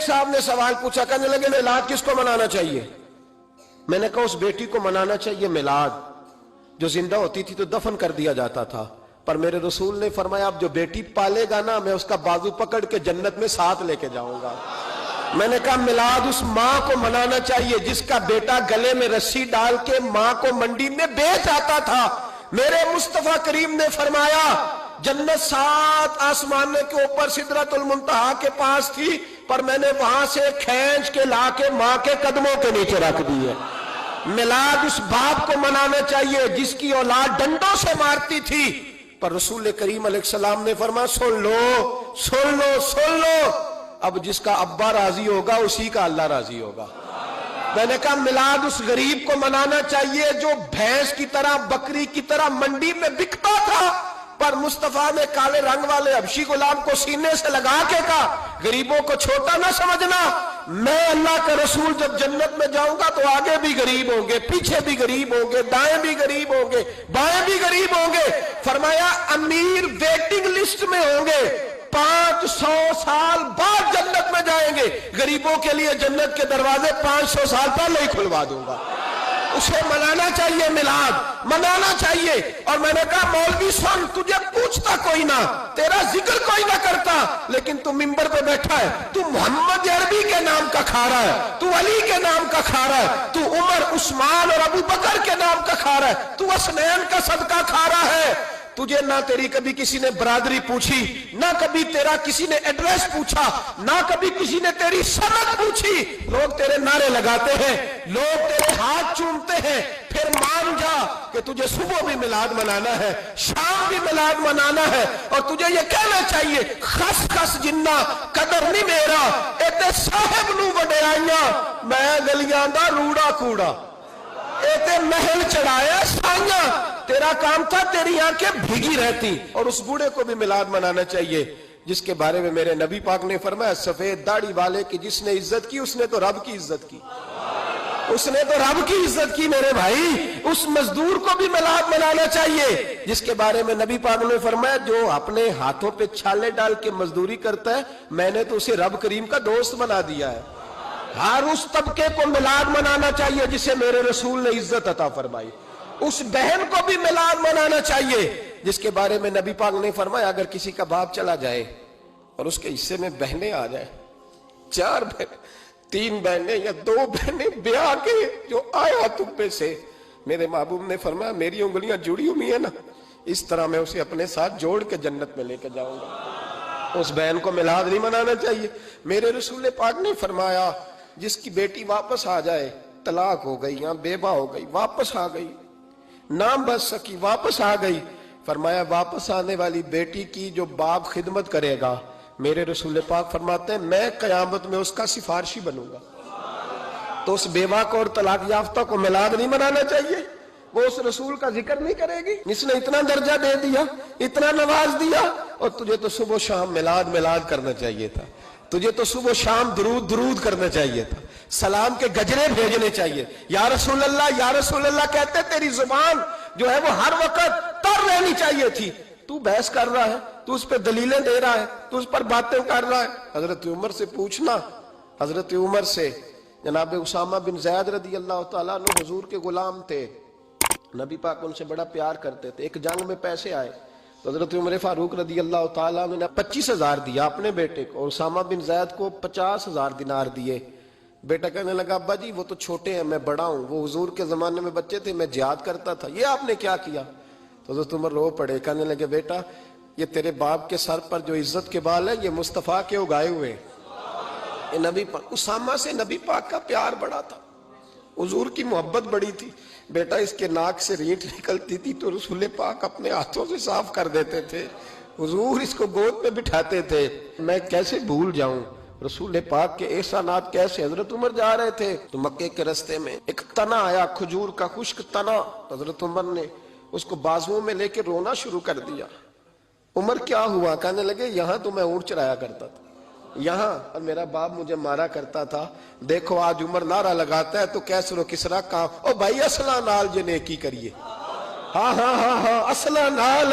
ایک صاحب نے سوال پوچھا، کہنے لگے میلاد کس کو منانا چاہیے؟ میں نے کہا اس بیٹی کو منانا چاہیے میلاد جو زندہ ہوتی تھی تو دفن کر دیا جاتا تھا، پر میرے رسول نے فرمایا اب جو بیٹی پالے گا نا میں اس کا بازو پکڑ کے جنت میں ساتھ لے کے جاؤں گا۔ میں نے کہا میلاد اس ماں کو منانا چاہیے جس کا بیٹا گلے میں رسی ڈال کے ماں کو منڈی میں بیچ آتا تھا۔ میرے مصطفیٰ کریم نے فرمایا جنت 7 آسمان کے اوپر سدرۃ المنتہا کے پاس تھی، پر میں نے وہاں سے کھینچ کے لا کے ماں کے قدموں کے نیچے رکھ دی ہے۔ میلاد اس باپ کو منانا چاہیے جس کی اولاد ڈنڈوں سے مارتی تھی، پر رسول کریم علیہ السلام نے فرمایا سن لو سن لو سن لو، اب جس کا ابا راضی ہوگا اسی کا اللہ راضی ہوگا۔ میں نے کہا میلاد اس غریب کو منانا چاہیے جو بھینس کی طرح بکری کی طرح منڈی میں بکتا تھا، پر مصطفیٰ نے کالے رنگ والے حبشی غلام کو سینے سے لگا کے کہا غریبوں کو چھوٹا نہ سمجھنا، میں اللہ کا رسول جب جنت میں جاؤں گا تو آگے بھی غریب ہوں گے، پیچھے بھی غریب ہوں گے، دائیں بھی غریب ہوں گے، بائیں بھی غریب ہوں گے۔ فرمایا امیر ویٹنگ لسٹ میں ہوں گے، 500 سال بعد جنت میں جائیں گے، غریبوں کے لیے جنت کے دروازے 500 سال پہلے ہی کھلوا دوں گا۔ اسے منانا چاہیے، میلاد منانا چاہیے۔ اور میں نے کہا مولوی سن، تجھے پوچھتا کوئی نہ، تیرا ذکر کوئی نہ کرتا، لیکن تو ممبر پہ بیٹھا ہے، تو محمد عربی کے نام کا کھا رہا ہے، تو علی کے نام کا کھا رہا ہے، تو عمر عثمان اور ابو بکر کے نام کا کھا رہا ہے، تو اسنین کا صدقہ کھا رہا ہے۔ تجھے نہ تیری کبھی کسی نے برادری پوچھی، نہ کبھی تیرا کسی نے ایڈریس پوچھا، نہ کبھی کسی نے تیری سند پوچھی، لوگ تیرے نعرے لگاتے ہیں، لوگ تیرے ہاتھ چومتے ہیں، پھر مان جا کہ تجھے صبح بھی میلاد منانا ہے، شام بھی میلاد منانا ہے، اور تجھے یہ کہنا چاہیے خس خس جنہ قدر نہیں میرا ایتے صاحب نو وڈیائیاں میں گلیاں دا روڑا کوڑا، ایتے محل چڑھایا سائیاں، تیرا کام تھا تیری آنکھیں بھیگی رہتی۔ اور اس بوڑھے کو بھی میلاد منانا چاہیے جس کے بارے میں میرے نبی پاک نے فرمایا سفید داڑھی والے کی جس نے عزت کی اس نے تو رب کی عزت کی، اس نے تو رب کی عزت کی میرے بھائی۔ اس مزدور کو بھی میلاد منانا چاہیے جس کے بارے میں نبی پاک نے فرمایا جو اپنے ہاتھوں پہ چھالے ڈال کے مزدوری کرتا ہے میں نے تو اسے رب کریم کا دوست بنا دیا ہے۔ ہر اس طبقے کو میلاد منانا چاہیے جسے میرے رسول نے عزت عطا فرمائی۔ اس بہن کو بھی میلاد منانا چاہیے جس کے بارے میں نبی پاک نے فرمایا اگر کسی کا باپ چلا جائے اور اس کے حصے میں بہنیں آ جائیں، 4 بہنیں، 3 بہنیں یا 2 بہنیں بیاہ کے جو آیا تم پہ سے، میرے محبوب نے فرمایا میری انگلیاں جڑی ہوئی ہیں نا اس طرح میں اسے اپنے ساتھ جوڑ کے جنت میں لے کے جاؤں گا۔ اس بہن کو میلاد نہیں منانا چاہیے۔ میرے رسول پاک نے فرمایا جس کی بیٹی واپس آ جائے، طلاق ہو گئی یا بیوہ ہو گئی، واپس آ گئی، نام بچ سکی، واپس آ گئی، فرمایا واپس آنے والی بیٹی کی جو باپ خدمت کرے گا میرے رسول پاک فرماتے ہیں میں قیامت میں اس کا سفارشی بنوں گا۔ تو اس بیوہ کو اور طلاق یافتہ کو میلاد نہیں منانا چاہیے؟ وہ اس رسول کا ذکر نہیں کرے گی جس نے اتنا درجہ دے دیا، اتنا نواز دیا؟ اور تجھے تو صبح و شام میلاد کرنا چاہیے تھا، تجھے تو صبح و شام درود کرنا چاہیے تھا، سلام کے گجرے بھیجنے چاہیے، یا رسول اللہ کہتے تیری زبان جو ہے وہ ہر وقت تر رہنی چاہیے تھی، تو بحث کر رہا ہے، تو اس پہ دلیلیں دے رہا ہے، تو اس پر باتیں کر رہا ہے۔ حضرت عمر سے پوچھنا، حضرت عمر سے، جناب اسامہ بن زید رضی اللہ تعالیٰ عنہ حضور کے غلام تھے، نبی پاک ان سے بڑا پیار کرتے تھے۔ ایک جنگ میں پیسے آئے تو حضرت عمر فاروق رضی اللہ تعالیٰ عنہ نے 25,000 دیا اپنے بیٹے کو، اور اسامہ بن زید کو 50,000 دینار دیے۔ بیٹا کہنے لگا ابا جی وہ تو چھوٹے ہیں میں بڑا ہوں، وہ حضور کے زمانے میں بچے تھے میں جہاد کرتا تھا، یہ آپ نے کیا کیا؟ تو حضرت عمر رو پڑے، کہنے لگے بیٹا یہ تیرے باپ کے سر پر جو عزت کے بال ہے یہ مصطفیٰ کے اگائے ہوئے ہیں۔ نبی پاک، اسامہ سے نبی پاک کا پیار بڑا تھا، حضور کی محبت بڑی تھی۔ بیٹا اس کے ناک سے رینٹ نکلتی تھی تو رسول پاک اپنے ہاتھوں سے صاف کر دیتے تھے، حضور اس کو گود میں بٹھاتے تھے۔ میں کیسے بھول جاؤں رسول پاک کے احسانات کیسے۔ حضرت عمر جا رہے تھے تو مکے کے رستے میں ایک تنا آیا، کھجور کا خشک تنا، حضرت عمر نے اس کو بازوؤں میں لے کے رونا شروع کر دیا۔ عمر کیا ہوا؟ کہنے لگے یہاں تو میں اونٹ چرایا کرتا تھا، یہاں، اور میرا باپ مجھے مارا کرتا تھا، دیکھو آج عمر نعرہ لگاتا ہے تو کیسر و کسرا کام، او بھائی اصلہ نال جو نیکی کریے، ہاں ہاں ہاں ہاں اصلہ نال